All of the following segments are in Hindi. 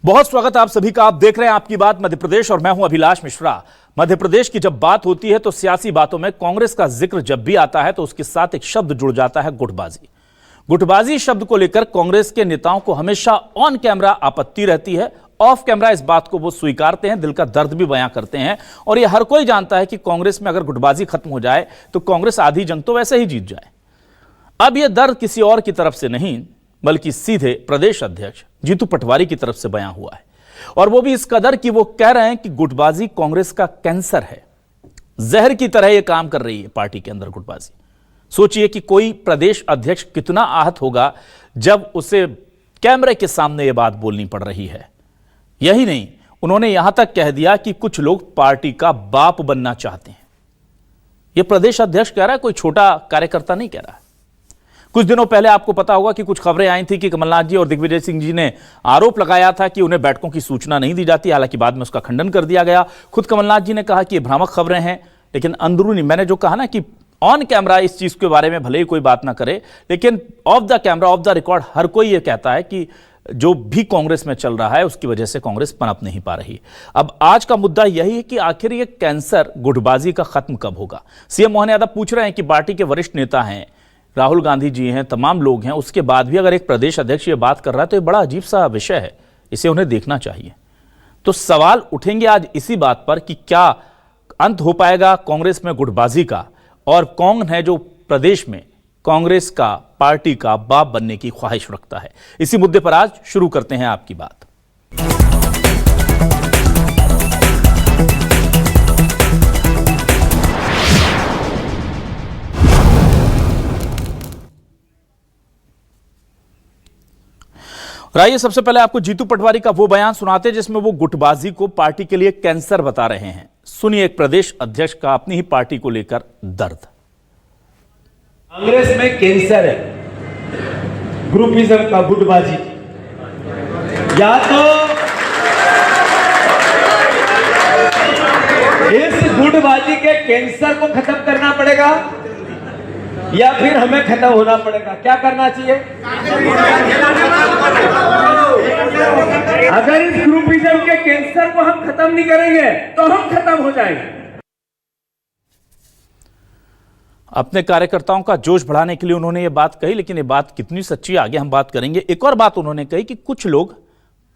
बहुत स्वागत आप सभी का। आप देख रहे हैं आपकी बात मध्य प्रदेश और मैं हूं अभिलाष मिश्रा। मध्य प्रदेश की जब बात होती है तो सियासी बातों में कांग्रेस का जिक्र जब भी आता है तो उसके साथ एक शब्द जुड़ जाता है, गुटबाजी। गुटबाजी शब्द को लेकर कांग्रेस के नेताओं को हमेशा ऑन कैमरा आपत्ति रहती है। ऑफ कैमरा इस बात को वो स्वीकारते हैं, दिल का दर्द भी बयां करते हैं और यह हर कोई जानता है कि कांग्रेस में अगर गुटबाजी खत्म हो जाए तो कांग्रेस आधी जंग तो वैसे ही जीत जाए। अब यह दर्द किसी और की तरफ से नहीं बल्कि सीधे प्रदेश अध्यक्ष जीतू पटवारी की तरफ से बयां हुआ है, और वो भी इस कदर कि वो कह रहे हैं कि गुटबाजी कांग्रेस का कैंसर है, जहर की तरह ये काम कर रही है पार्टी के अंदर गुटबाजी। सोचिए कि कोई प्रदेश अध्यक्ष कितना आहत होगा जब उसे कैमरे के सामने ये बात बोलनी पड़ रही है। यही नहीं, उन्होंने यहां तक कह दिया कि कुछ लोग पार्टी का बाप बनना चाहते हैं। यह प्रदेश अध्यक्ष कह रहा है, कोई छोटा कार्यकर्ता नहीं कह रहा है। कुछ दिनों पहले आपको पता होगा कि कुछ खबरें आई थी कि कमलनाथ जी और दिग्विजय सिंह जी ने आरोप लगाया था कि उन्हें बैठकों की सूचना नहीं दी जाती। हालांकि बाद में उसका खंडन कर दिया गया। खुद कमलनाथ जी ने कहा कि ये भ्रामक खबरें हैं, लेकिन अंदरूनी, मैंने जो कहा ना कि ऑन कैमरा इस चीज के बारे में भले ही कोई बात ना करे, लेकिन off the camera, off the record हर कोई ये कहता है कि जो भी कांग्रेस में चल रहा है उसकी वजह से कांग्रेस पनप नहीं पा रही। अब आज का मुद्दा यही है कि आखिर ये कैंसर गुटबाजी का खत्म कब होगा। सीएम मोहन यादव पूछ रहे हैं कि पार्टी के वरिष्ठ नेता हैं, राहुल गांधी जी हैं, तमाम लोग हैं, उसके बाद भी अगर एक प्रदेश अध्यक्ष ये बात कर रहा है तो ये बड़ा अजीब सा विषय है, इसे उन्हें देखना चाहिए। तो सवाल उठेंगे आज इसी बात पर कि क्या अंत हो पाएगा कांग्रेस में गुटबाजी का, और कौन है जो प्रदेश में कांग्रेस का, पार्टी का बाप बनने की ख्वाहिश रखता है। इसी मुद्दे पर आज शुरू करते हैं आपकी बात। और आइए सबसे पहले आपको जीतू पटवारी का वो बयान सुनाते हैं जिसमें वो गुटबाजी को पार्टी के लिए कैंसर बता रहे हैं। सुनिए एक प्रदेश अध्यक्ष का अपनी ही पार्टी को लेकर दर्द। कांग्रेस में कैंसर है ग्रुपिज्म का, गुटबाजी। या तो इस गुटबाजी के कैंसर को खत्म करना पड़ेगा या फिर हमें खत्म होना पड़ेगा। क्या करना चाहिए? अगर इस ग्रुपिज्म के कैंसर को हम खत्म नहीं करेंगे तो हम खत्म हो जाएंगे। अपने कार्यकर्ताओं का जोश बढ़ाने के लिए उन्होंने ये बात कही, लेकिन ये बात कितनी सच्ची आगे हम बात करेंगे। एक और बात उन्होंने कही कि कुछ लोग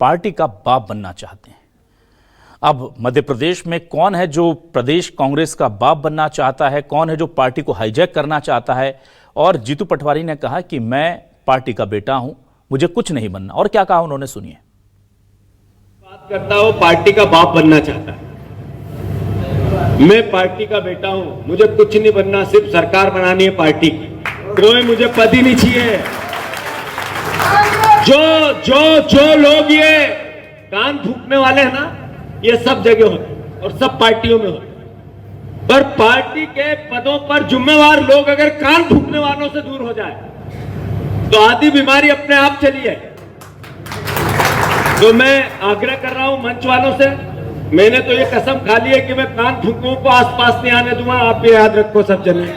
पार्टी का बाप बनना चाहते हैं। अब मध्य प्रदेश में कौन है जो प्रदेश कांग्रेस का बाप बनना चाहता है, कौन है जो पार्टी को हाईजैक करना चाहता है। और जीतू पटवारी ने कहा कि मैं पार्टी का बेटा हूं, मुझे कुछ नहीं बनना। और क्या कहा उन्होंने, सुनिए। बात करता हूं, पार्टी का बाप बनना चाहता है। मैं पार्टी का बेटा हूं, मुझे कुछ नहीं बनना, सिर्फ सरकार बनानी है पार्टी की, कोई मुझे पद ही नहीं चाहिए। जो लोग ये कान फूंकने वाले हैं ना, ये सब जगह होते और सब पार्टियों में होते, पर पार्टी के पदों पर जिम्मेवार लोग अगर कान फूंकने वालों से दूर हो जाए तो आधी बीमारी अपने आप चली है। तो मैं आग्रह कर रहा हूं मंच वालों से, मैंने तो ये कसम खा ली है कि मैं कान फूंकों को आसपास नहीं आने दूंगा। आप भी याद रखो सब जने।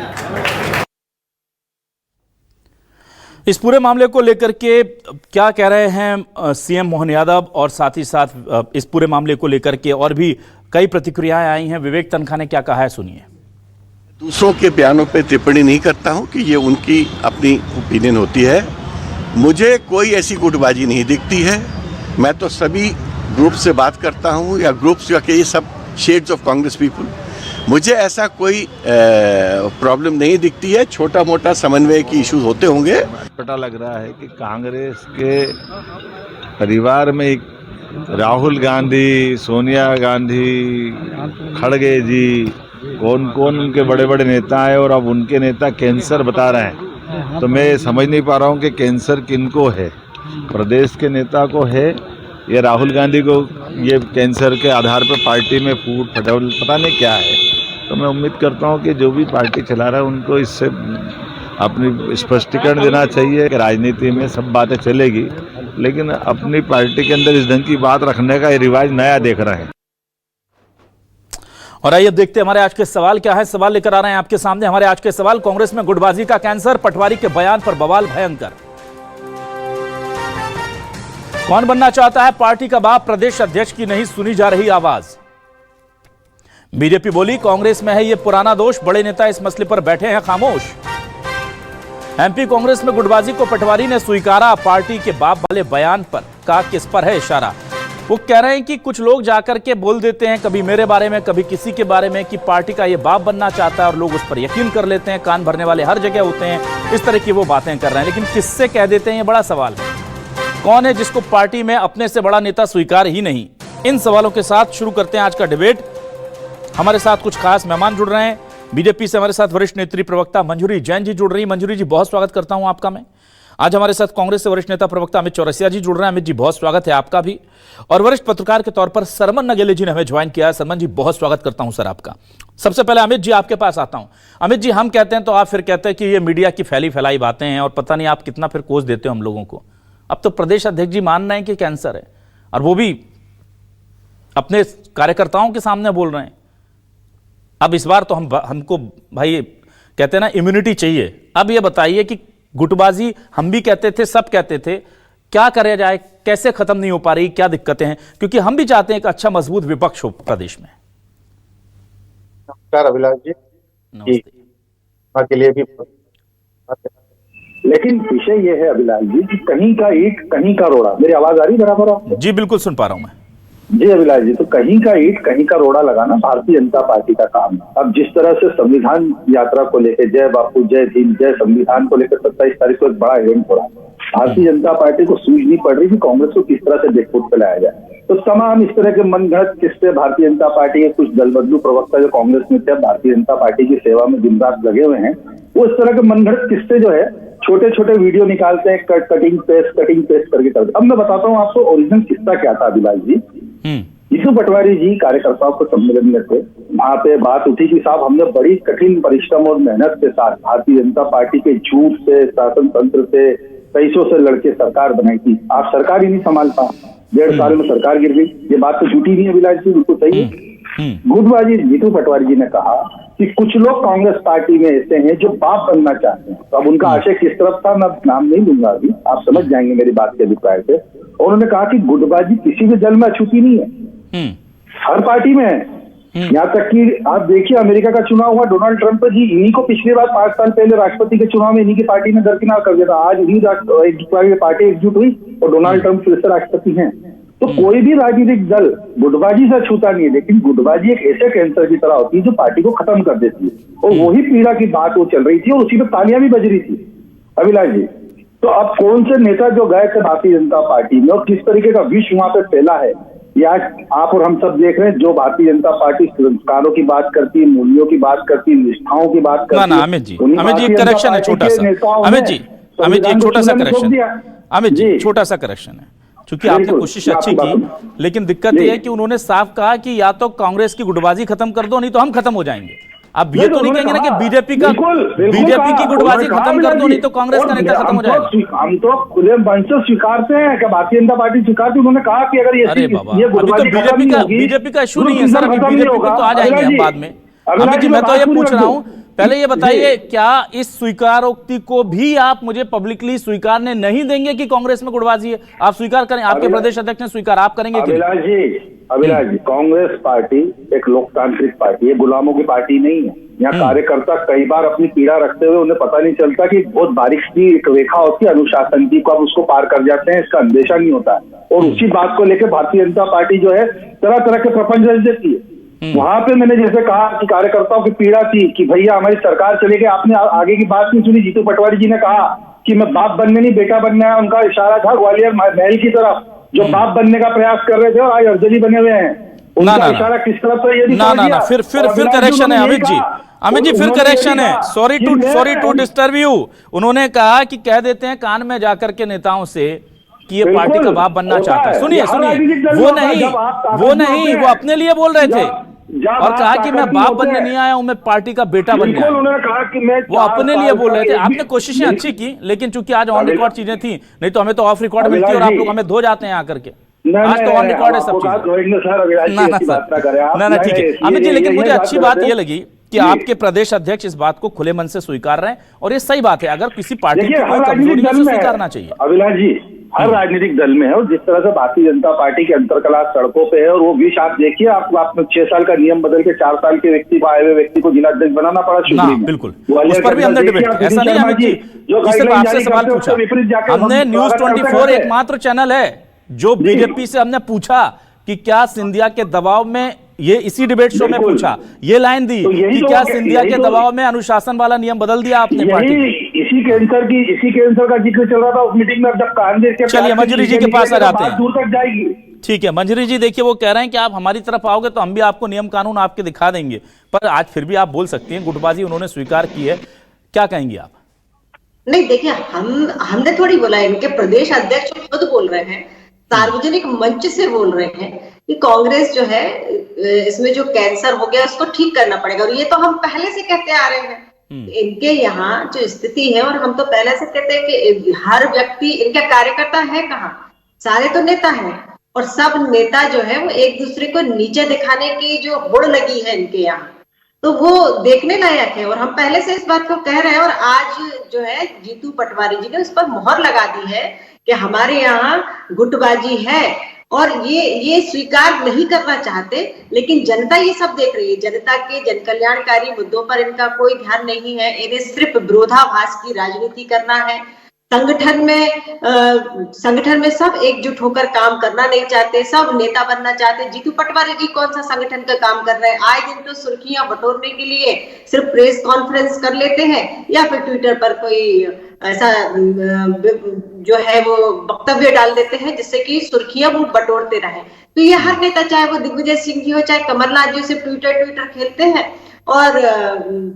इस पूरे मामले को लेकर के क्या कह रहे हैं सीएम मोहन यादव, और साथ ही साथ इस पूरे मामले को लेकर के और भी कई प्रतिक्रियाएं आई हैं। विवेक तनखा ने क्या कहा है, सुनिए। दूसरों के बयानों पे टिप्पणी नहीं करता हूं कि ये उनकी अपनी ओपिनियन होती है। मुझे कोई ऐसी गुटबाजी नहीं दिखती है। मैं तो सभी ग्रुप से बात करता हूं, या ग्रुप्स या ये सब शेड्स ऑफ कांग्रेस पीपल, मुझे ऐसा कोई प्रॉब्लम नहीं दिखती है। छोटा मोटा समन्वय की इश्यूज होते होंगे। पता लग रहा है कि कांग्रेस के परिवार में राहुल गांधी, सोनिया गांधी, खड़गे जी, कौन कौन उनके बड़े बड़े नेता हैं, और अब उनके नेता कैंसर बता रहे हैं। तो मैं समझ नहीं पा रहा हूँ कि कैंसर किनको है, प्रदेश के नेता को है या राहुल गांधी को ये कैंसर के आधार पर पार्टी में फूट फटोल पता नहीं क्या है। तो मैं उम्मीद करता हूँ कि जो भी पार्टी चला रहा है उनको इससे अपनी स्पष्टीकरण देना चाहिए कि राजनीति में सब बातें चलेगी, लेकिन अपनी पार्टी के अंदर इस ढंग की बात रखने का ये रिवाज नया देख रहे हैं। और आइए देखते हैं हमारे आज के सवाल क्या है। सवाल लेकर आ रहे हैं आपके सामने हमारे आज के सवाल। कांग्रेस में गुटबाजी का कैंसर, पटवारी के बयान पर बवाल भयंकर। कौन बनना चाहता है पार्टी का बाप? प्रदेश अध्यक्ष की नहीं सुनी जा रही आवाज। बीजेपी बोली कांग्रेस में है ये पुराना दोष, बड़े नेता इस मसले पर बैठे हैं खामोश। एमपी कांग्रेस में गुटबाजी को पटवारी ने स्वीकारा, पार्टी के बाप वाले बयान पर कहा किस पर है इशारा। वो कह रहे हैं कि कुछ लोग जाकर के बोल देते हैं कभी मेरे बारे में कभी किसी के बारे में कि पार्टी का ये बाप बनना चाहता है और लोग उस पर यकीन कर लेते हैं, कान भरने वाले हर जगह होते हैं, इस तरह की वो बातें कर रहे हैं। लेकिन किससे कह देते हैं ये बड़ा सवाल है। कौन है जिसको पार्टी में अपने से बड़ा नेता स्वीकार ही नहीं? इन सवालों के साथ शुरू करते हैं आज का डिबेट। हमारे साथ कुछ खास मेहमान जुड़ रहे हैं। बीजेपी से हमारे साथ वरिष्ठ नेत्री प्रवक्ता मंजूरी जैन जी जुड़ रही हैं। मंजूरी जी बहुत स्वागत करता हूं आपका मैं। आज हमारे साथ कांग्रेस से वरिष्ठ नेता प्रवक्ता अमित चौरसिया जी जुड़ रहे हैं। अमित जी बहुत स्वागत है आपका भी। और वरिष्ठ पत्रकार के तौर पर सरमन नगेले जी ने हमें ज्वाइन किया है। सरमन जी बहुत स्वागत करता हूं सर आपका। सबसे पहले अमित जी आपके पास आता हूं। अमित जी हम कहते हैं तो आप फिर कहते हैं कि ये मीडिया की फैली फैलाई बातें हैं और पता नहीं आप कितना फिर कोस देते हो हम लोगों को। अब तो प्रदेश अध्यक्ष जी मान रहे हैं कि कैंसर है और वो भी अपने कार्यकर्ताओं के सामने बोल रहे हैं। अब इस बार तो हमको भाई कहते हैं ना इम्यूनिटी चाहिए। अब ये बताइए कि गुटबाजी हम भी कहते थे, सब कहते थे, क्या करा जाए, कैसे खत्म नहीं हो पा रही, क्या दिक्कतें हैं? क्योंकि हम भी चाहते हैं एक अच्छा मजबूत विपक्ष हो प्रदेश में। नमस्कार अभिलाष जी। नमस्ते। के लिए भी, लेकिन विषय ये है अभिलाष जी कि कहीं का ईंट कहीं का रोड़ा। मेरी आवाज आ रही बराबर आपको? जी बिल्कुल सुन पा रहा हूं मैं। जी अभिलाष जी, तो कहीं का ईंट कहीं का रोड़ा लगाना भारतीय जनता पार्टी का काम है। अब जिस तरह से संविधान यात्रा को लेकर जय बापू जय भीम जय संविधान को लेकर 27 तारीख को एक बड़ा इवेंट हो रहा है, भारतीय जनता पार्टी को सूझ नहीं पड़ रही कि कांग्रेस को किस तरह से बेखुद पे लाया जाए। तो तमाम इस तरह के मनगढ़ंत किस्से भारतीय जनता पार्टी के कुछ दलबदलू प्रवक्ता जो कांग्रेस में थे, भारतीय जनता पार्टी की सेवा में दिन रात लगे हुए हैं, वो इस तरह के मनगढ़ंत किस्से जो है छोटे छोटे वीडियो निकालते हैं, कटिंग पेस्ट करके करते। अब मैं बताता हूँ आपको ओरिजिनल किस्सा क्या था अभिलाष जी। जीतू पटवारी जी कार्यकर्ताओं को सम्मेलन में थे, वहां पे बात उठी कि साहब हमने बड़ी कठिन परिश्रम और मेहनत के साथ भारतीय जनता पार्टी के झूठ से, शासन तंत्र से, पैसों से लड़के सरकार बनाई थी, आप सरकार ही नहीं संभाल पा, 1.5 साल में सरकार गिर गई। ये बात तो झूठी नहीं है अभिलाष जी, बिल्कुल सही है। गुटबाजी जीतू पटवारी जी ने कहा कि कुछ लोग कांग्रेस पार्टी में ऐसे हैं जो बाप बनना चाहते हैं। तो अब उनका आशय किस तरफ था मैं नाम नहीं लूंगा अभी, आप समझ जाएंगे मेरी बात के अभिप्राय से। और उन्होंने कहा कि गुटबाजी किसी भी दल में अछूती नहीं है, हर पार्टी में है। यहाँ तक कि आप देखिए अमेरिका का चुनाव हुआ, डोनाल्ड ट्रंप जी इन्हीं को पिछली बार 5 साल पहले राष्ट्रपति के चुनाव में इन्हीं की पार्टी ने दरकिनार कर दिया था। आज इन्हीं पार्टी एकजुट हुई और डोनाल्ड ट्रंप फिर से राष्ट्रपति हैं। तो कोई भी राजनीतिक दल गुटबाजी से छूता नहीं है, लेकिन गुटबाजी एक ऐसे कैंसर की तरह होती है जो पार्टी को खत्म कर देती है। और वही पीड़ा की बात वो चल रही थी और उसी में तालियां भी बज रही थी अभिलाष जी। तो अब कौन से नेता जो गए थे भारतीय जनता पार्टी में और किस तरीके का विष वहां पे फैला है, या आप और हम सब देख रहे हैं। जो भारतीय जनता पार्टी संस्कारों की बात करती है, मूल्यों की बात करती है, निष्ठाओं की बात करती है। अमित जी एक करेक्शन है छोटा सा। अमित जी एक छोटा सा करेक्शन। अमित जी छोटा सा करेक्शन है, क्योंकि आपने कोशिश अच्छी की, लेकिन दिक्कत यह है कि उन्होंने साफ कहा कि या तो कांग्रेस की गुटबाजी खत्म कर दो नहीं तो हम खत्म हो जाएंगे। अब ये तो नहीं कहेंगे ना कि बीजेपी की गुटबाजी खत्म कर दो नहीं तो कांग्रेस का नेता खत्म हो जाएगा। हम तो खुले मन से स्वीकारते हैं कि भारतीय जनता पार्टी स्वीकारती। उन्होंने कहा कि अगर ये बीजेपी का इशू नहीं है सर, बीजेपी को तो आ जाएंगे हम बाद में। अमित जी मैं तो ये पूछ रहा हूँ, पहले ये बताइए क्या इस स्वीकारोक्ति को भी आप मुझे पब्लिकली स्वीकारने नहीं देंगे कि कांग्रेस में गुटबाजी है? आप स्वीकार करें, आपके प्रदेश अध्यक्ष ने स्वीकार, आप करेंगे? अभिलाष जी कांग्रेस पार्टी एक लोकतांत्रिक पार्टी है, गुलामों की पार्टी नहीं है। यहाँ कार्यकर्ता कई बार अपनी पीड़ा रखते हुए उन्हें पता नहीं चलता कि बहुत बारीक सी एक रेखा होती है अनुशासन की, को आप उसको पार कर जाते हैं, इसका अंदेशा नहीं होता है। और उसी बात को लेकर भारतीय जनता पार्टी जो है तरह तरह के प्रपंच रच देती है। वहां पे मैंने जैसे कहा कि कार्यकर्ताओं की पीड़ा थी कि भैया हमारी सरकार चले गई, आपने आगे की बात नहीं सुनी। जीतू पटवारी जी ने कहा कि मैं बाप बनने नहीं बेटा बनना है, उनका इशारा था ग्वालियर महल की तरफ जो बाप बनने का प्रयास कर रहे थे और आज अर्जली बने हुए हैं। उनका इशारा किस तरफ था ये ना फिर करेक्शन है अमित जी फिर करेक्शन है। Sorry to disturb you. उन्होंने कहा कि कह देते हैं कान में जाकर के नेताओं से कि ये पार्टी का बाप बनना चाहता है। सुनिए वो नहीं वो अपने लिए बोल रहे थे और कहा कि मैं बाप बनने नहीं आया हूं, मैं पार्टी का बेटा बनने आया। उन्होंने कहा कि मैं वो अपने लिए बोल रहे थे। आपने कोशिशें अच्छी की, लेकिन चूंकि आज ऑन रिकॉर्ड चीजें थी, नहीं तो हमें तो ऑफ रिकॉर्ड मिलती और आप लोग हमें धो जाते हैं आकर के। आज तो ऑन रिकॉर्ड है सब चीजें। ना ठीक है अमित जी, लेकिन मुझे अच्छी बात ये लगी कि आपके प्रदेश अध्यक्ष इस बात को खुले मन से स्वीकार रहे हैं और ये सही बात है। अगर किसी पार्टी की कोई कमजोरी है तो स्वीकारना चाहिए। अभिलाष जी हर राजनीतिक दल में है। और जिस तरह से भारतीय जनता पार्टी के अंतरकला सड़कों पे है, और वो विष आप देखिए, आप 6 साल का नियम बदल के 4 साल के व्यक्ति को, आए हुए व्यक्ति को जिलाध्यक्ष बनाना पड़ा शिवपुरी में। बिल्कुल, उस पर भी हमने डिबेट, ऐसा नहीं अमित जी, सिर्फ आपसे सवाल पूछा हमने। न्यूज 24 एकमात्र चैनल है जो बीजेपी से हमने पूछा कि क्या सिंधिया के दबाव में, ये इसी डिबेट शो में पूछा, ये लाइन दी कि क्या सिंधिया के दबाव में अनुशासन वाला नियम बदल दिया आपने पार्टी? इसी कैंसर का जिक्र चल रहा था उस मीटिंग में। अब जब कांग्रेस के, चलिए मंजरी जी के पास आ जाते हैं, दूर तक जाएगी। ठीक है मंजरी जी, देखिए वो कह रहे हैं कि आप हमारी तरफ आओगे तो हम भी आपको नियम कानून आपके दिखा देंगे, पर आज फिर भी आप बोल सकती हैं गुटबाजी उन्होंने स्वीकार की है, क्या कहेंगी आप? नहीं देखिए, हमने थोड़ी बोला, इनके प्रदेश अध्यक्ष खुद बोल रहे हैं, सार्वजनिक मंच से बोल रहे हैं कि कांग्रेस जो है इसमें जो कैंसर हो गया उसको ठीक करना पड़ेगा। और ये तो हम पहले से कहते आ रहे हैं। इनके यहाँ जो स्थिति है, और हम तो पहले से कहते हैं कि हर व्यक्ति, इनका कार्यकर्ता है कहाँ, सारे तो नेता हैं, और सब नेता जो है वो एक दूसरे को नीचे दिखाने की जो होड़ लगी है इनके यहाँ, तो वो देखने लायक है। और हम पहले से इस बात को कह रहे हैं, और आज जो है जीतू पटवारी जी ने उस पर मोहर लगा दी है कि हमारे यहाँ गुटबाजी है, और ये स्वीकार नहीं करना चाहते। लेकिन जनता ये सब देख रही है, जनता के जन कल्याणकारी मुद्दों पर इनका कोई ध्यान नहीं है, इन्हें सिर्फ विरोधाभास की राजनीति करना है। संगठन में सब एकजुट होकर काम करना नहीं चाहते, सब नेता बनना चाहते। जीतू पटवारी जी कौन सा संगठन का काम कर रहे हैं? आए दिन तो सुर्खियां बटोरने के लिए सिर्फ प्रेस कॉन्फ्रेंस कर लेते हैं, या फिर ट्विटर पर कोई ऐसा जो है वो वक्तव्य डाल देते हैं जिससे कि सुर्खियां वो बटोरते रहे। तो ये हर नेता, चाहे वो दिग्विजय सिंह जी हो, चाहे कमलनाथ जी, सिर्फ ट्विटर खेलते हैं और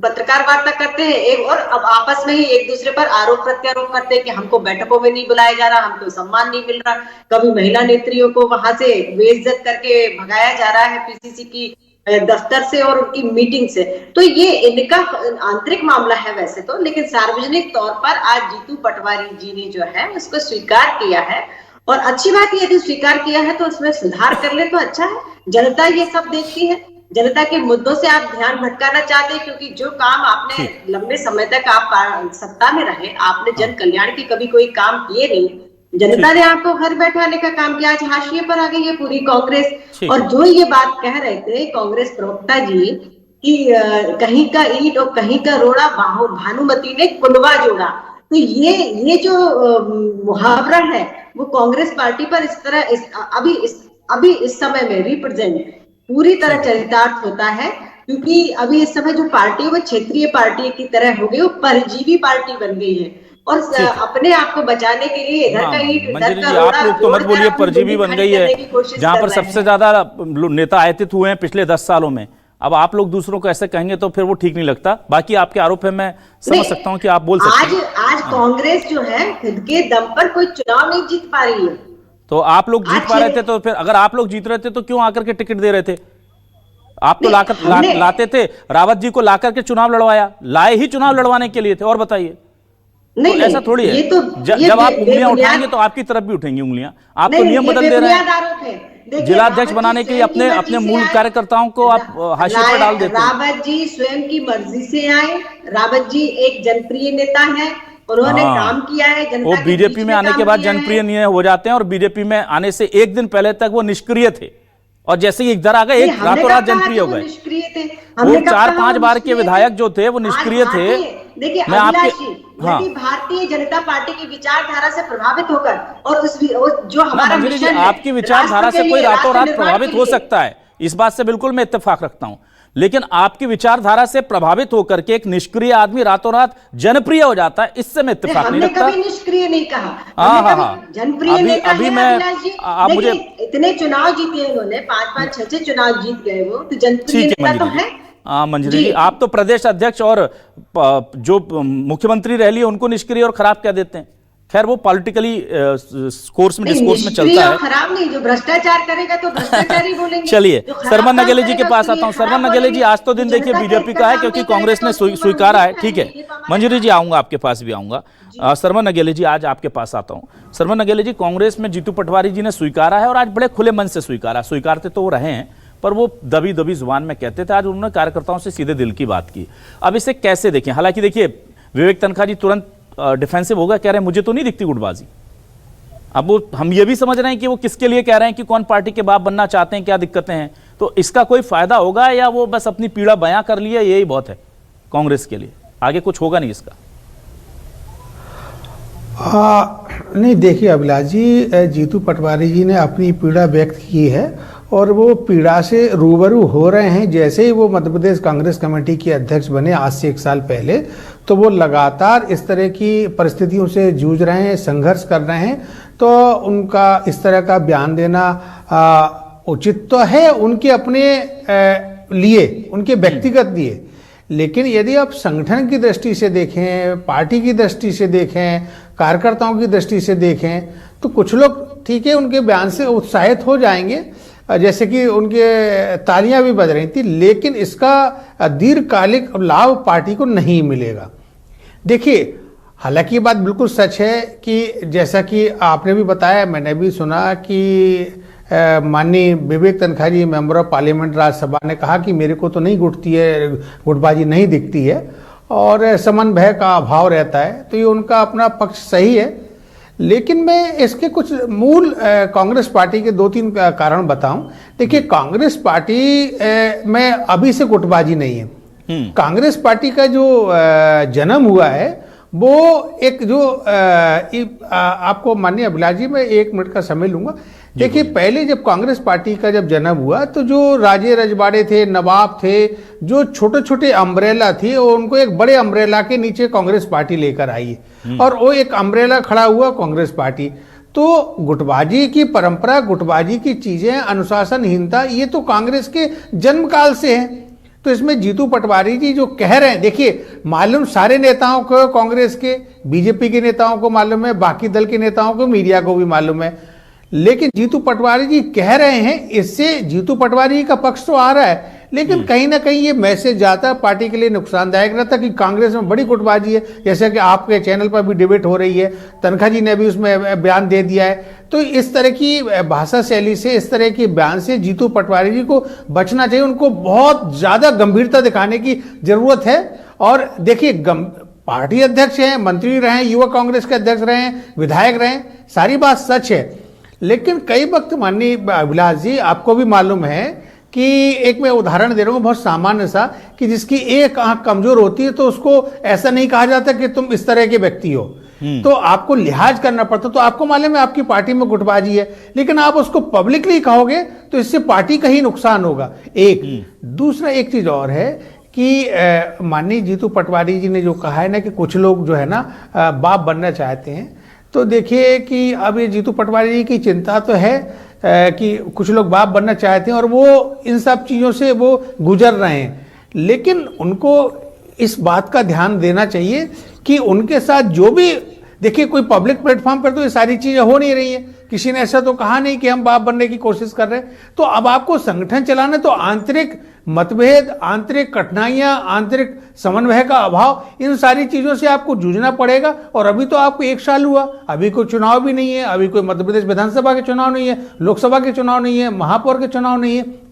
पत्रकार वार्ता करते हैं, एक और अब आपस में ही एक दूसरे पर आरोप प्रत्यारोप करते हैं कि हमको बैठकों में नहीं बुलाया जा रहा, हमको सम्मान नहीं मिल रहा। कभी महिला नेत्रियों को वहां से बेइज्जत करके भगाया जा रहा है पीसीसी की दफ्तर से और उनकी मीटिंग से। तो ये इनका आंतरिक मामला है वैसे तो, लेकिन सार्वजनिक तौर पर आज जीतू पटवारी जी ने जो है उसको स्वीकार किया है, और अच्छी बात है। यदि स्वीकार किया है तो उसमें सुधार कर ले तो अच्छा है। जनता ये सब देखती है, जनता के मुद्दों से आप ध्यान भटकाना चाहते हैं, क्योंकि जो काम आपने लंबे समय तक आप सत्ता में रहे, आपने जन कल्याण की कभी कोई काम किए नहीं। जनता ने आपको घर बैठाने का काम किया, आज हाशिए पर आ गई है पूरी कांग्रेस। और जो ये बात कह रहे थे कांग्रेस प्रवक्ता जी कि कहीं का ईंट और कहीं का रोड़ा भानुमति ने कुंडवा जोड़ा, तो ये जो मुहावरा है वो कांग्रेस पार्टी पर इस तरह अभी इस समय में रिप्रेजेंट पूरी तरह चरितार्थ होता है। क्योंकि अभी इस समय जो पार्टी वो क्षेत्रीय पार्टी की तरह हो गई, वो परजीवी पार्टी बन गई है, और अपने आप को बचाने के लिए इधर का ईंट उधर का रोड़ा, आप लोग तो मत बोलिए परजीवी बन गई है, जहां पर सबसे ज्यादा नेता आयतित हुए हैं पिछले 10 सालों में। अब आप लोग दूसरों को ऐसे कहेंगे तो फिर वो ठीक नहीं लगता। बाकी आपके आरोप है, मैं समझ सकता हूं कि आप बोल सकते हैं। आज कांग्रेस जो है खुद के दम पर कोई चुनाव नहीं जीत पा रही है। तो आप लोग जीत पा रहे थे, तो फिर अगर आप लोग जीत रहे थे तो क्यों आकर के टिकट दे रहे थे? आप तो लाते थे, रावत जी को लाकर के चुनाव लड़वाया, लाए ही चुनाव लड़वाने के लिए थे। और बताइए, नहीं तो ऐसा थोड़ी है। जब आप उंगलियां उठाएंगे तो आपकी तरफ भी उठेंगी उंगलियां। आप तो नियम बदल दे रहे हैं, जिलाध्यक्ष बनाने के लिए अपने मूल कार्यकर्ताओं को आप हाशिए पर डाल देते हैं। रावत जी स्वयं की मर्जी से आए, रावत जी एक जनप्रिय नेता है, उन्होंने काम किया है। वो बीजेपी में आने के बाद जनप्रिय नहीं हो जाते हैं, और बीजेपी में आने से एक दिन पहले तक वो निष्क्रिय थे, और जैसे ही इधर आ गए एक रातों रात जनप्रिय हो गए। वो 4-5 बार के विधायक जो थे वो निष्क्रिय थे। देखिए भारतीय जनता पार्टी की विचारधारा से प्रभावित होकर, और जो हमारा मिशन है, आपकी विचारधारा से कोई रातों रात प्रभावित हो सकता है, इस बात से बिल्कुल मैं इत्तेफाक रखता हूं, लेकिन आपकी विचारधारा से प्रभावित होकर के एक निष्क्रिय आदमी रातों रात जनप्रिय हो जाता है, इससे मैं इत्तेफाक नहीं रखता। कभी निष्क्रिय नहीं कहा, जनप्रिय नेता अभी मैं आप मुझे इतने चुनाव जीते उन्होंने, 5-5, 6-6 चुनाव जीत गए, वो तो जनप्रिय नेता तो है। मंजरी जी, आप तो प्रदेश अध्यक्ष और जो मुख्यमंत्री रह लिए उनको निष्क्रिय और खराब कह देते हैं। खैर वो पॉलिटिकली डिस्कोर्स में चलता है। खराब नहीं, जो भ्रष्टाचार करेगा तो भ्रष्टाचारी बोलेंगे। चलिए सरवन नगेले जी के पास आता हूं। सरवन नगेले जी, आज तो दिन देखिए बीजेपी का है क्योंकि कांग्रेस ने स्वीकारा है, ठीक है। मंजरी जी आऊंगा, आपके पास भी आऊंगा। सरवन नगेले जी, आज आपके पास आता हूं। सरवन नगेले जी, कांग्रेस में जीतू पटवारी जी ने स्वीकारा है, और आज बड़े खुले मन से स्वीकारते तो वो रहे हैं, पर वो दबी जुबान में कहते थे। आज उन्होंने कार्यकर्ताओं से सीधे दिल की बात की। अब इसे कैसे देखें? हालांकि देखिए विवेक तनखा जी तुरंत डिफेंसिव हो गया, कह रहे हैं मुझे तो नहीं दिखती गुटबाजी। अब वो हम ये भी समझ रहे हैं कि वो किसके लिए कह रहे हैं कि कौन पार्टी के बाप बनना चाहते हैं, क्या दिक्कतें हैं, तो इसका कोई फायदा होगा या वो बस अपनी पीड़ा बयां कर लिया, यही बहुत है कांग्रेस के लिए, आगे कुछ होगा नहीं इसका? नहीं, देखिए अभिलाष जी, जीतू पटवारी जी ने अपनी पीड़ा व्यक्त की है और वो पीड़ा से रूबरू हो रहे हैं। जैसे ही वो मध्य प्रदेश कांग्रेस कमेटी के अध्यक्ष बने आज से 1 साल पहले, तो वो लगातार इस तरह की परिस्थितियों से जूझ रहे हैं, संघर्ष कर रहे हैं। तो उनका इस तरह का बयान देना उचित तो है उनके अपने लिए, उनके व्यक्तिगत लिए, लेकिन यदि आप संगठन की दृष्टि से देखें, पार्टी की दृष्टि से देखें, कार्यकर्ताओं की दृष्टि से देखें, तो कुछ लोग ठीक है उनके बयान से उत्साहित हो जाएंगे, जैसे कि उनके तालियां भी बज रही थी, लेकिन इसका दीर्घकालिक लाभ पार्टी को नहीं मिलेगा। देखिए, हालांकि ये बात बिल्कुल सच है कि जैसा कि आपने भी बताया, मैंने भी सुना कि माननीय विवेक तनखा जी, मेंबर ऑफ पार्लियामेंट राज्यसभा, ने कहा कि मेरे को तो नहीं गुटबाजी नहीं दिखती है और समन भय का अभाव रहता है। तो ये उनका अपना पक्ष सही है, लेकिन मैं इसके कुछ मूल कांग्रेस पार्टी के 2-3 कारण बताऊं। देखिए, कांग्रेस पार्टी में अभी से गुटबाजी नहीं है। कांग्रेस पार्टी का जो जन्म हुआ है वो एक जो आपको माननीय अभिलाष जी, मैं 1 मिनट का समय लूंगा। देखिए, पहले जब कांग्रेस पार्टी का जब जन्म हुआ तो जो राजे रजवाड़े थे, नवाब थे, जो छोटे छोटे अम्ब्रेला थे, वो उनको एक बड़े अम्ब्रेला के नीचे कांग्रेस पार्टी लेकर आई और वो एक अम्ब्रेला खड़ा हुआ कांग्रेस पार्टी। तो गुटबाजी की परंपरा, गुटबाजी की चीजें, अनुशासनहीनता, ये तो कांग्रेस के जन्म काल से है। तो इसमें जीतू पटवारी जी जो कह रहे हैं, देखिए, मालूम सारे नेताओं को, कांग्रेस के, बीजेपी के नेताओं को मालूम है, बाकी दल के नेताओं को, मीडिया को भी मालूम है, लेकिन जीतू पटवारी जी कह रहे हैं, इससे जीतू पटवारी का पक्ष तो आ रहा है, लेकिन कहीं ना कहीं ये मैसेज जाता है, पार्टी के लिए नुकसानदायक रहता कि कांग्रेस में बड़ी गुटबाजी है। जैसे कि आपके चैनल पर भी डिबेट हो रही है, तनखा जी ने भी उसमें बयान दे दिया है। तो इस तरह की भाषा शैली से, इस तरह के बयान से जीतू पटवारी जी को बचना चाहिए। उनको बहुत ज्यादा गंभीरता दिखाने की जरूरत है। और देखिए, पार्टी अध्यक्ष हैं, मंत्री रहे, युवा कांग्रेस के अध्यक्ष रहे, विधायक रहे, सारी बात सच है, लेकिन कई वक्त माननीय अभिलाष जी, आपको भी मालूम है कि एक मैं उदाहरण दे रहा हूं बहुत सामान्य सा, कि जिसकी एक आंख कमजोर होती है तो उसको ऐसा नहीं कहा जाता कि तुम इस तरह के व्यक्ति हो, तो आपको लिहाज करना पड़ता। तो आपको मालूम है आपकी पार्टी में गुटबाजी है, लेकिन आप उसको पब्लिकली कहोगे तो इससे पार्टी का ही नुकसान होगा। एक दूसरा, एक चीज और है कि माननीय जीतू पटवारी जी ने जो कहा है ना कि कुछ लोग जो है ना बाप बनना चाहते हैं, तो देखिए कि अब ये जीतू पटवारी जी की चिंता तो है कि कुछ लोग बाप बनना चाहते हैं और वो इन सब चीज़ों से वो गुजर रहे हैं, लेकिन उनको इस बात का ध्यान देना चाहिए कि उनके साथ जो भी, देखिए, कोई पब्लिक प्लेटफॉर्म पर तो ये सारी चीज़ें हो नहीं रही हैं, किसी ने ऐसा तो कहा नहीं कि हम बाप बनने की कोशिश कर रहे हैं। तो अब आपको संगठन चलाना, तो आंतरिक मतभेद, आंतरिक कठिनाइयां, आंतरिक समन्वय का अभाव, इन सारी चीजों से आपको जूझना पड़ेगा। और अभी तो आपको 1 साल हुआ, अभी कोई चुनाव भी नहीं है, अभी कोई मध्य प्रदेश विधानसभा के चुनाव नहीं है, लोकसभा के चुनाव नहीं है, महापौर के चुनाव नहीं है।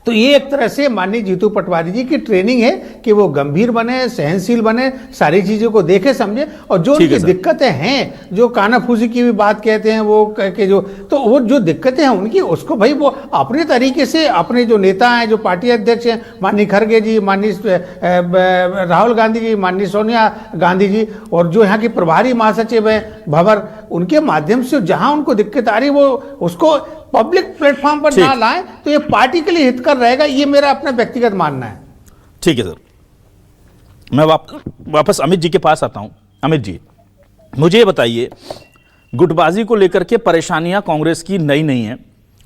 तो ये एक तरह से माननीय जीतू पटवारी जी की ट्रेनिंग है कि वो गंभीर बने, सहनशील बने, सारी चीजों को देखे समझे, और जो उनकी दिक्कतें हैं, जो कानाफूसी की भी बात कहते हैं वो के जो, तो वो जो दिक्कतें हैं उनकी, उसको भाई वो अपने तरीके से, अपने जो नेता हैं, जो पार्टी अध्यक्ष हैं, माननीय खड़गे जी, माननीय राहुल गांधी जी, माननीय सोनिया गांधी जी, और जो यहाँ की प्रभारी महासचिव है भंवर, उनके माध्यम से जहां उनको दिक्कत आ रही है वो उसको पब्लिक प्लेटफॉर्म पर ना लाएं, तो ये पार्टी के लिए हितकर रहेगा। ये मेरा अपना व्यक्तिगत मानना है। ठीक है सर, मैं वापस अमित जी के पास आता हूं। अमित जी, मुझे ये बताइए, गुटबाजी को लेकर के परेशानियां कांग्रेस की नई नहीं है,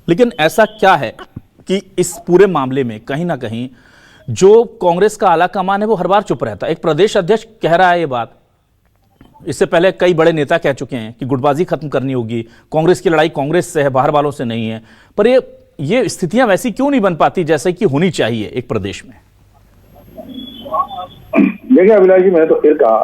लेकिन ऐसा क्या है कि इस पूरे मामले में कहीं ना कहीं जो कांग्रेस का आला कमान है वो हर बार चुप रहता है? एक प्रदेश अध्यक्ष कह रहा है ये बात, इससे पहले कई बड़े नेता कह चुके हैं कि गुटबाजी खत्म करनी होगी, कांग्रेस की लड़ाई कांग्रेस से है, बाहर वालों से नहीं है। पर ये स्थितियां वैसी क्यों नहीं बन पाती जैसे कि होनी चाहिए एक प्रदेश में? देखिए अभिलाष जी, मैंने तो फिर कहा,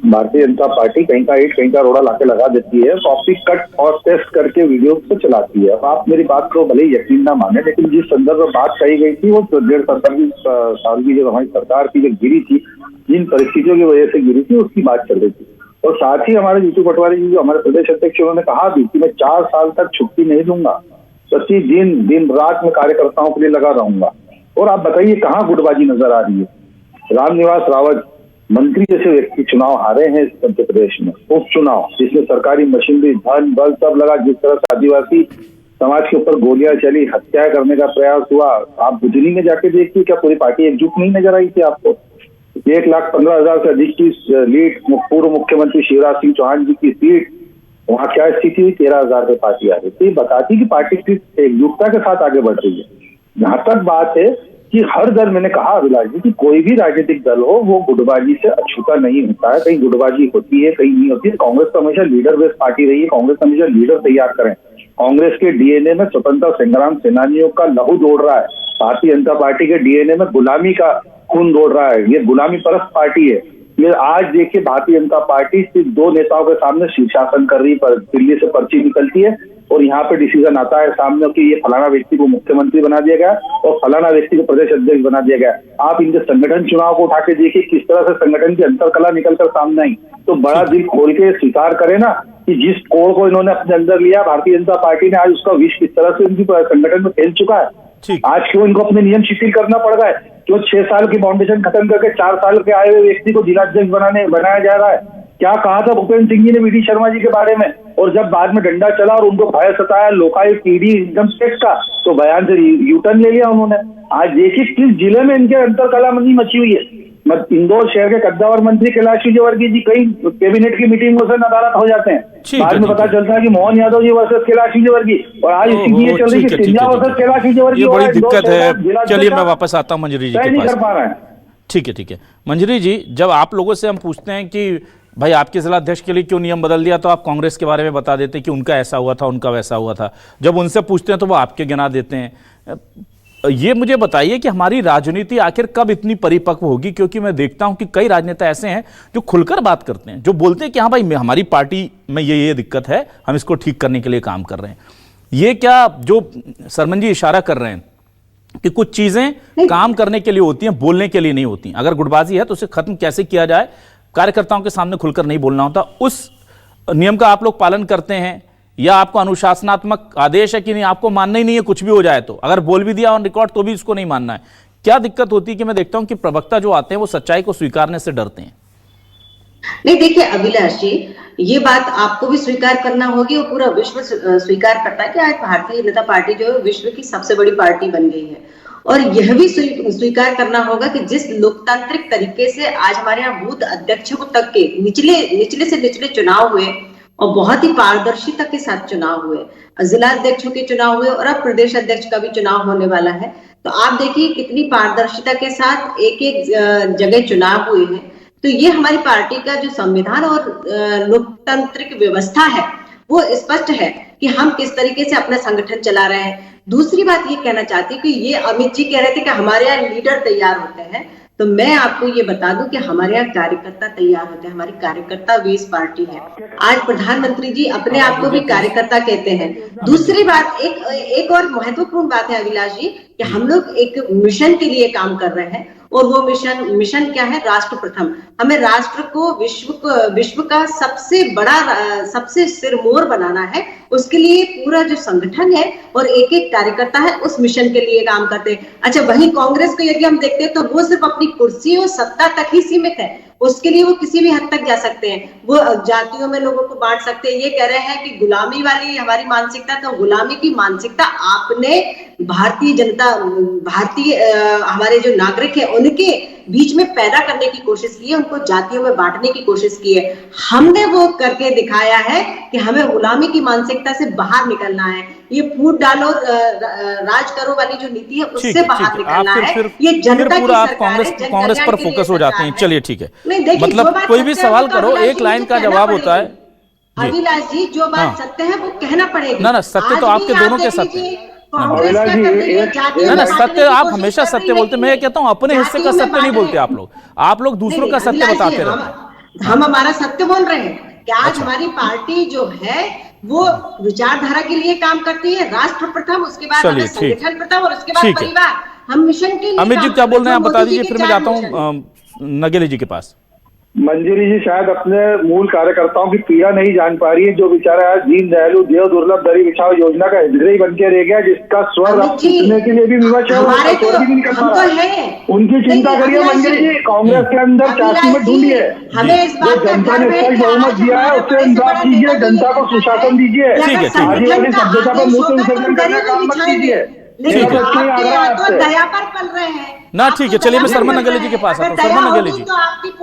भारतीय जनता पार्टी कहीं का ईंट कहीं का रोड़ा लाके लगा देती है, कॉपी कट और पेस्ट करके वीडियो से चलाती है। आप मेरी बात को भले यकीन ना माने, लेकिन जिस संदर्भ में बात कही गई थी वो 1.5 साल की जब हमारी सरकार की जब गिरी थी, जिन परिस्थितियों की वजह से गिरी थी, उसकी बात चल रही थी। और साथ ही हमारे जीतू पटवारी जी जो हमारे प्रदेश अध्यक्ष उन्होंने कहा भी कि मैं 4 साल तक छुट्टी नहीं दूंगा, प्रतिदिन दिन रात में कार्यकर्ताओं के लिए लगा रहूंगा। और आप बताइए कहाँ गुटबाजी नजर आ रही है? रामनिवास रावत मंत्री जैसे व्यक्ति चुनाव हारे हैं मध्य प्रदेश में, उपचुनाव जिसमें सरकारी मशीनरी धन बल सब लगा, जिस तरह से आदिवासी समाज के ऊपर गोलियां चली, हत्या करने का प्रयास हुआ। आप बुधनी में जाके देखिए, क्या पूरी पार्टी एकजुट नहीं नजर आई थी आपको? 1,15,000 से अधिक की लीड पूर्व मुख्यमंत्री शिवराज सिंह चौहान जी की सीट, वहां क्या स्थिति हुई? 13,000 पे पार्टी आ गई। तो ये बताती कि पार्टी की एकजुटता के साथ आगे बढ़ रही है। जहां तक बात है कि हर दल, मैंने कहा अभिलाष जी कि कोई भी राजनीतिक दल हो वो गुटबाजी से अछूता नहीं होता है। कहीं गुटबाजी होती है, कहीं नहीं होती है। कांग्रेस तो हमेशा लीडर बेस्ड पार्टी रही है, कांग्रेस हमेशा लीडर तैयार करें। कांग्रेस के डीएनए में स्वतंत्रता संग्राम सेनानियों का लहू दौड़ रहा है। भारतीय जनता पार्टी के डीएनए में गुलामी का खून दौड़ रहा है। ये गुलामी परस्त पार्टी है। ये आज देखिए भारतीय जनता पार्टी सिर्फ 2 नेताओं के सामने शीर्षासन कर रही है, पर दिल्ली से पर्ची निकलती है और यहाँ पे डिसीजन आता है सामने कि ये फलाना व्यक्ति को मुख्यमंत्री बना दिया गया और फलाना व्यक्ति को प्रदेश अध्यक्ष बना दिया गया। आप इनके संगठन चुनाव को उठा के देखिए किस तरह से संगठन की अंतरकला निकलकर सामने आई। तो बड़ा दिल खोल के स्वीकार करे ना कि जिस कोर को इन्होंने अपने अंदर लिया भारतीय जनता पार्टी ने, आज उसका विष किस तरह से उनकी संगठन में फैल चुका है। आज क्यों इनको अपने नियम शिथिल करना पड़ रहा है? क्यों 6 साल की फाउंडेशन खत्म करके 4 साल के आए हुए व्यक्ति को जिलाध्यक्ष बनाया जा रहा है? क्या कहा था भूपेंद्र सिंह जी ने वीडी शर्मा जी के बारे में? और जब बाद में डंडा चला और उनको भय सताया लोकायुक्त ईडी इनकम टैक्स का, तो बयान से यूटर्न ले लिया उन्होंने। आज देखिए किस जिले में इनके अंतरकलामंदी मची हुई है। इंदौर शहर के कद्दावर मंत्री कैलाश विजयवर्गीय जी कई कैबिनेट की मीटिंग में अदालत हो जाते हैं। बाद में पता चलता है कि मोहन यादव जी वर्सेस कैलाश विजयवर्गीय, और आज इसकी ये चल रही है कि सिंधिया वर्सेस कैलाश विजयवर्गीय। ये बड़ी दिक्कत है। चलिए मैं वापस आता हूँ मंजरी जी के पास। ठीक है मंजरी जी, जब आप लोगों से हम पूछते हैं कि भाई आपके जिला अध्यक्ष के लिए क्यों नियम बदल दिया, तो आप कांग्रेस के बारे में बता देते हैं कि उनका ऐसा हुआ था, उनका वैसा हुआ था। जब उनसे पूछते हैं तो वो आपके गिना देते हैं। ये मुझे बताइए कि हमारी राजनीति आखिर कब इतनी परिपक्व होगी? क्योंकि मैं देखता हूं कि कई राजनेता ऐसे हैं जो खुलकर बात करते हैं, जो बोलते हैं कि हाँ भाई हमारी पार्टी में ये दिक्कत है, हम इसको ठीक करने के लिए काम कर रहे हैं। ये क्या जो सरमन जी इशारा कर रहे हैं कि कुछ चीजें काम करने के लिए होती हैं, बोलने के लिए नहीं होती। अगर गुटबाजी है तो उसे खत्म कैसे किया जाए, कार्यकर्ताओं के सामने खुलकर नहीं बोलना होता। उस नियम का आप लोग पालन करते हैं या आपको अनुशासनात्मक आदेश है कि नहीं, आपको मानना ही नहीं है कुछ भी हो जाए तो? अगर बोल भी दिया ऑन रिकॉर्ड तो भी इसको नहीं मानना है। क्या दिक्कत होती है कि मैं देखता हूं कि प्रवक्ता जो आते हैं वो सच्चाई को स्वीकारने से डरते हैं? नहीं देखिए अभिलाष जी, ये बात आपको भी स्वीकार करना होगी और पूरा विश्व स्वीकार करता है कि आज भारतीय जनता पार्टी जो है विश्व की सबसे बड़ी पार्टी बन गई है। और यह भी स्वीकार करना होगा कि जिस लोकतांत्रिक तरीके से आज हमारे यहाँ बूथ अध्यक्षों तक के निचले से निचले चुनाव हुए और बहुत ही पारदर्शिता के साथ चुनाव हुए, जिला अध्यक्षों के चुनाव हुए और अब प्रदेश अध्यक्ष का भी चुनाव होने वाला है। तो आप देखिए कितनी पारदर्शिता के साथ एक एक जगह चुनाव हुए हैं। तो ये हमारी पार्टी का जो संविधान और लोकतांत्रिक व्यवस्था है वो स्पष्ट है कि हम किस तरीके से अपना संगठन चला रहे हैं। दूसरी बात ये कहना चाहती हूँ कि ये अमित जी कह रहे थे कि हमारे यहाँ लीडर तैयार होते हैं, तो मैं आपको ये बता दूं कि हमारे यहाँ कार्यकर्ता तैयार होते हैं। हमारी कार्यकर्ता बेस पार्टी है। आज प्रधानमंत्री जी अपने आप को भी कार्यकर्ता कहते हैं। दूसरी बात, एक और महत्वपूर्ण बात है अभिलाष जी कि हम लोग एक मिशन के लिए काम कर रहे हैं और वो मिशन क्या है? राष्ट्र प्रथम। हमें राष्ट्र को विश्व का सबसे बड़ा, सबसे सिरमौर बनाना है। उसके लिए पूरा जो संगठन है और एक एक कार्यकर्ता है उस मिशन के लिए काम करते हैं। अच्छा, वहीं कांग्रेस को यदि हम देखते हैं तो वो सिर्फ अपनी कुर्सी और सत्ता तक ही सीमित है। उसके लिए वो किसी भी हद तक जा सकते हैं, वो जातियों में लोगों को बांट सकते हैं। ये कह रहे हैं कि गुलामी वाली हमारी मानसिकता, तो गुलामी की मानसिकता आपने हमारे जो नागरिक है उनके बीच में पैदा करने की कोशिश की है, उनको जातियों में बांटने की कोशिश की है। हमने वो करके दिखाया है कि हमें गुलामी की मानसिकता से बाहर निकलना है। ये फूट डालो राज करो वाली जो नीति है उससे बाहर निकलना है। ये जनता की सरकार है, कांग्रेस पर फोकस हो जाते हैं। चलिए ठीक है, मतलब कोई भी सवाल करो एक लाइन का जवाब होता है। अभिलाष जी, जो बात सत्य है वो कहना पड़ेगा। ना सत्य तो आपके दोनों के सत्य है। ना सत्य आप हमेशा सत्य बोलते। मैं कहता हूँ अपने हिस्से का सत्य नहीं बोलते आप लोग दूसरों का सत्य बताते रहते। हम हमारा सत्य बोल रहे हैं कि आज हमारी पार्टी जो है वो विचारधारा के लिए काम करती है। राष्ट्र प्रथम, उसके बाद संगठन प्रथम और उसके बाद परिवार। हम मिशन के लिए। अमित जी क्या बोल रहे हैं आप बता दीजिए, फिर मैं जाता हूँ नगेली जी के पास। मंजरी जी शायद अपने मूल कार्यकर्ताओं की पीड़ा नहीं जान पा रही है। जो बेचारा आज दीन दयालु देव दुर्लभ दरी बिछाओ योजना का हितग्राही बन के रह गया, जिसका स्वर अब सुनने के लिए भी विवश है, उनकी चिंता करिए मंजरी जी। कांग्रेस के अंदर चाची में ढूंढिए, जो जनता ने स्पष्ट बहुमत दिया है उससे इंसाफ कीजिए, जनता को सुशासन दीजिए, आगे वाली सभ्यता पर मूत्र विसर्जन करने का काम मत कीजिए। दया पर पल रहे हैं ना। ठीक है, चलिए मैं सरमन नगेली जी के पास आता हूँ। सरमन नगेली जी,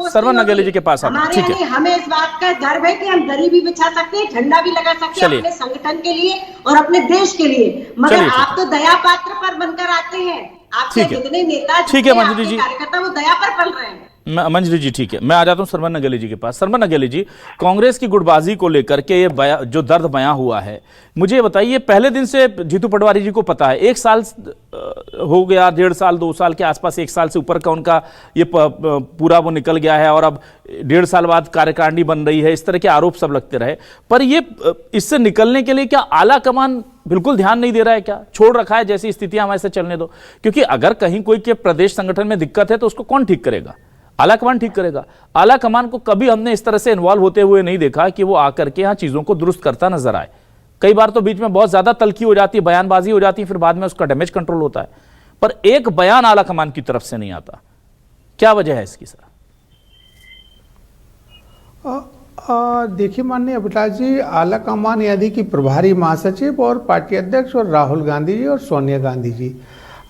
सरमन नगेली जी के पास आता हूँ। ठीक है, हमें इस बात का गर्व है कि हम दरी भी बिछा सकते हैं, झंडा भी लगा सकते हैं अपने संगठन के लिए और अपने देश के लिए, मगर आप तो दया पात्र पर बनकर आते हैं। आपके जितने नेता, ठीक है मंजरी जी, कार्यकर्ता वो दया पर पल रहे हैं। मंजरी जी ठीक है, मैं आ जाता हूं सरमन नगेली जी के पास। सरमन नगेली जी, कांग्रेस की गुटबाजी को लेकर के ये जो दर्द बयां हुआ है, मुझे बताइए, पहले दिन से जीतू पटवारी जी को पता है, 1 साल हो गया, 1.5 साल 2 साल के आसपास, 1 साल से ऊपर का उनका ये पूरा वो निकल गया है और अब 1.5 साल बाद कार्यकारिणी बन रही है, इस तरह के आरोप सब लगते रहे, पर ये इससे निकलने के लिए क्या आला कमान बिल्कुल ध्यान नहीं दे रहा है? क्या छोड़ रखा है जैसी स्थितियां हम ऐसे चलने दो? क्योंकि अगर कहीं कोई के प्रदेश संगठन में दिक्कत है तो उसको कौन ठीक करेगा? आला कमान ठीक करेगा। आला कमान को कभी हमने इस तरह से इन्वॉल्व होते हुए नहीं देखा कि वो आकर के यहाँ चीजों को दुरुस्त करता नजर आए। कई बार तो बीच में बहुत ज्यादा तल्खी हो जाती है, बयानबाजी हो जाती है, फिर बाद में उसका डैमेज कंट्रोल होता है, पर एक बयान आला कमान की तरफ से नहीं आता। क्या वजह है इसकी सर? देखिए माननीय अभिलाष जी, आला कमान यानी कि प्रभारी महासचिव और पार्टी अध्यक्ष और राहुल गांधी जी और सोनिया गांधी जी,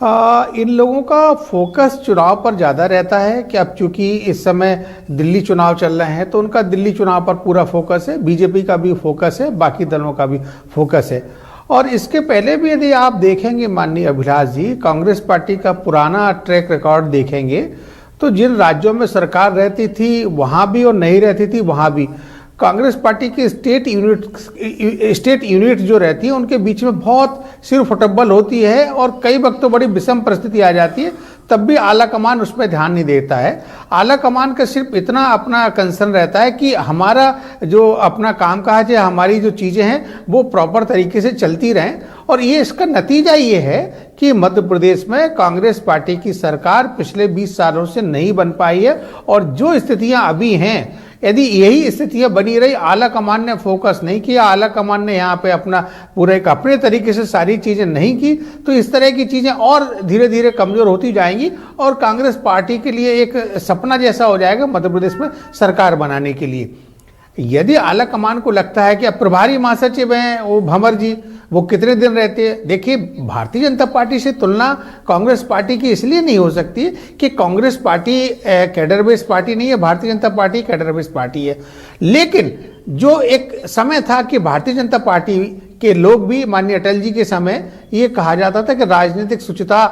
इन लोगों का फोकस चुनाव पर ज़्यादा रहता है कि अब चूंकि इस समय दिल्ली चुनाव चल रहे हैं तो उनका दिल्ली चुनाव पर पूरा फोकस है, बीजेपी का भी फोकस है, बाकी दलों का भी फोकस है। और इसके पहले भी यदि आप देखेंगे माननीय अभिलाष जी, कांग्रेस पार्टी का पुराना ट्रैक रिकॉर्ड देखेंगे तो जिन राज्यों में सरकार रहती थी वहाँ भी और नहीं रहती थी वहाँ भी कांग्रेस पार्टी की स्टेट यूनिट जो रहती है उनके बीच में बहुत सिर फुटबल होती है और कई वक्त तो बड़ी विषम परिस्थिति आ जाती है, तब भी आला कमान उस पर ध्यान नहीं देता है। आला कमान का सिर्फ इतना अपना कंसर्न रहता है कि हमारा जो अपना काम काज है, हमारी जो चीज़ें हैं वो प्रॉपर तरीके से चलती रहें। और ये इसका नतीजा ये है कि मध्य प्रदेश में कांग्रेस पार्टी की सरकार पिछले 20 सालों से नहीं बन पाई है और जो स्थितियां अभी हैं, यदि यही स्थितियां बनी रही, आला कमान ने फोकस नहीं किया, आला कमान ने यहाँ पे अपना पूरे एक अपने तरीके से सारी चीज़ें नहीं की, तो इस तरह की चीज़ें और धीरे धीरे कमज़ोर होती जाएंगी और कांग्रेस पार्टी के लिए एक सपना जैसा हो जाएगा मध्य प्रदेश में सरकार बनाने के लिए। यदि आला कमान को लगता है कि अब प्रभारी महासचिव हैं वो भंवर जी, वो कितने दिन रहते हैं? देखिए, भारतीय जनता पार्टी से तुलना कांग्रेस पार्टी की इसलिए नहीं हो सकती कि Congress party cadre based party नहीं है, Bharatiya Janata party cadre based party है। लेकिन जो एक समय था कि भारतीय जनता पार्टी के लोग भी, माननीय अटल जी के समय ये कहा जाता था कि राजनीतिक शुचिता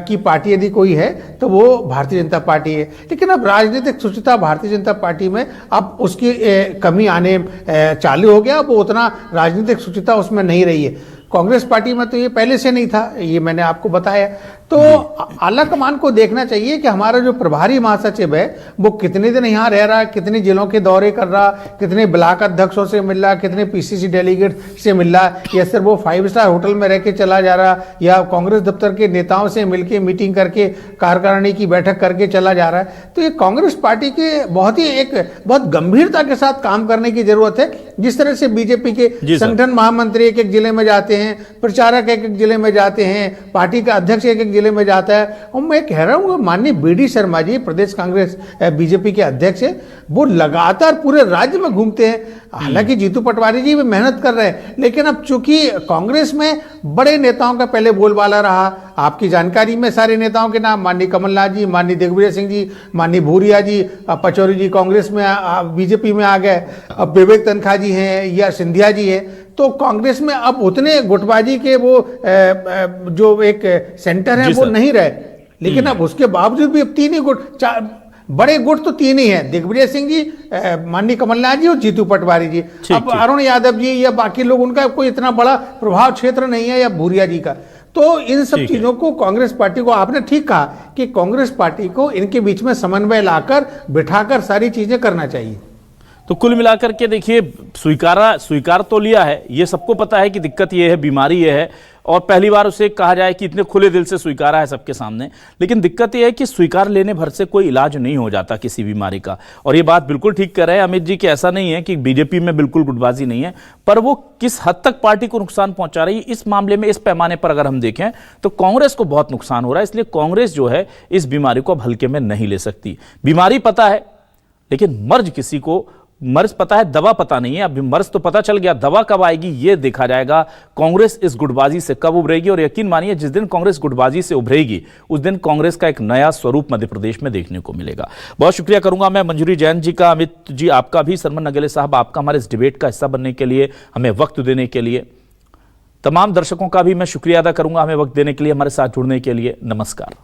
की पार्टी यदि कोई है तो वो भारतीय जनता पार्टी है, लेकिन अब राजनीतिक शुचिता भारतीय जनता पार्टी में अब उसकी कमी आने चालू हो गया। वो उतना राजनीतिक शुचिता उसमें नहीं रही है। कांग्रेस पार्टी में तो ये पहले से नहीं था, ये मैंने आपको बताया। तो आला कमान को देखना चाहिए कि हमारा जो प्रभारी महासचिव है वो कितने दिन यहाँ रह रहा है, कितने जिलों के दौरे कर रहा, कितने ब्लॉक अध्यक्षों से मिल रहा, कितने पीसीसी डेलीगेट से मिल रहा, या सिर्फ वो 5 स्टार होटल में रह के चला जा रहा, या कांग्रेस दफ्तर के नेताओं से मिलकर मीटिंग करके कार्यकारिणी की बैठक करके चला जा रहा है। तो ये कांग्रेस पार्टी के बहुत गंभीरता के साथ काम करने की जरूरत है। जिस तरह से बीजेपी के संगठन महामंत्री एक एक जिले में जाते हैं, प्रचारक एक एक जिले में जाते हैं, पार्टी का अध्यक्ष एक एक जिले में जाता है, और मैं कह रहा हूँ माननीय बीडी शर्मा जी प्रदेश कांग्रेस बीजेपी के अध्यक्ष है, वो लगातार पूरे राज्य में घूमते हैं। हालांकि जीतू पटवारी जी भी मेहनत कर रहे हैं, लेकिन अब चूंकि कांग्रेस में बड़े नेताओं का पहले बोलबाला रहा, आपकी जानकारी में सारे नेताओं के नाम, माननीय कमलनाथ जी, माननीय दिग्विजय सिंह जी, माननीय भूरिया जी, पचौरी जी कांग्रेस में बीजेपी में आ गए, अब विवेक तनखा जी हैं या सिंधिया जी है। तो कांग्रेस में अब उतने गुटबाजी के वो जो एक सेंटर है वो नहीं रहे, लेकिन अब उसके बावजूद भी अब 3 ही गुट, बड़े गुट तो 3 ही हैं, दिग्विजय सिंह जी, माननीय कमलनाथ जी और जीतू पटवारी जी। अब अरुण यादव जी या बाकी लोग, उनका कोई इतना बड़ा प्रभाव क्षेत्र नहीं है, या भूरिया जी का। तो इन सब चीजों को कांग्रेस पार्टी को, आपने ठीक कहा कि कांग्रेस पार्टी को इनके बीच में समन्वय लाकर बिठाकर सारी चीजें करना चाहिए। तो कुल मिलाकर के देखिए, स्वीकार तो लिया है, ये सबको पता है कि दिक्कत ये है, बीमारी ये है, और पहली बार उसे कहा जाए कि इतने खुले दिल से स्वीकारा है सबके सामने। लेकिन दिक्कत ये है कि स्वीकार लेने भर से कोई इलाज नहीं हो जाता किसी बीमारी का। और ये बात बिल्कुल ठीक कर रहे हैं अमित जी कि ऐसा नहीं है कि बीजेपी में बिल्कुल गुटबाजी नहीं है, पर वो किस हद तक पार्टी को नुकसान पहुंचा रही है इस मामले में, इस पैमाने पर अगर हम देखें तो कांग्रेस को बहुत नुकसान हो रहा है। इसलिए कांग्रेस जो है इस बीमारी को अब हल्के में नहीं ले सकती। बीमारी पता है, लेकिन मर्ज किसी को, मर्ज पता है, दवा पता नहीं है। अभी मर्ज तो पता चल गया, दवा कब आएगी ये देखा जाएगा। कांग्रेस इस गुटबाजी से कब उभरेगी, और यकीन मानिए जिस दिन कांग्रेस गुटबाजी से उभरेगी उस दिन कांग्रेस का एक नया स्वरूप मध्य प्रदेश में देखने को मिलेगा। बहुत शुक्रिया करूंगा मैं मंजूरी जैन जी का, अमित जी आपका भी, सरमन नगेले साहब आपका हमारे इस डिबेट का हिस्सा बनने के लिए, हमें वक्त देने के लिए। तमाम दर्शकों का भी मैं शुक्रिया अदा करूंगा हमें वक्त देने के लिए, हमारे साथ जुड़ने के लिए। नमस्कार।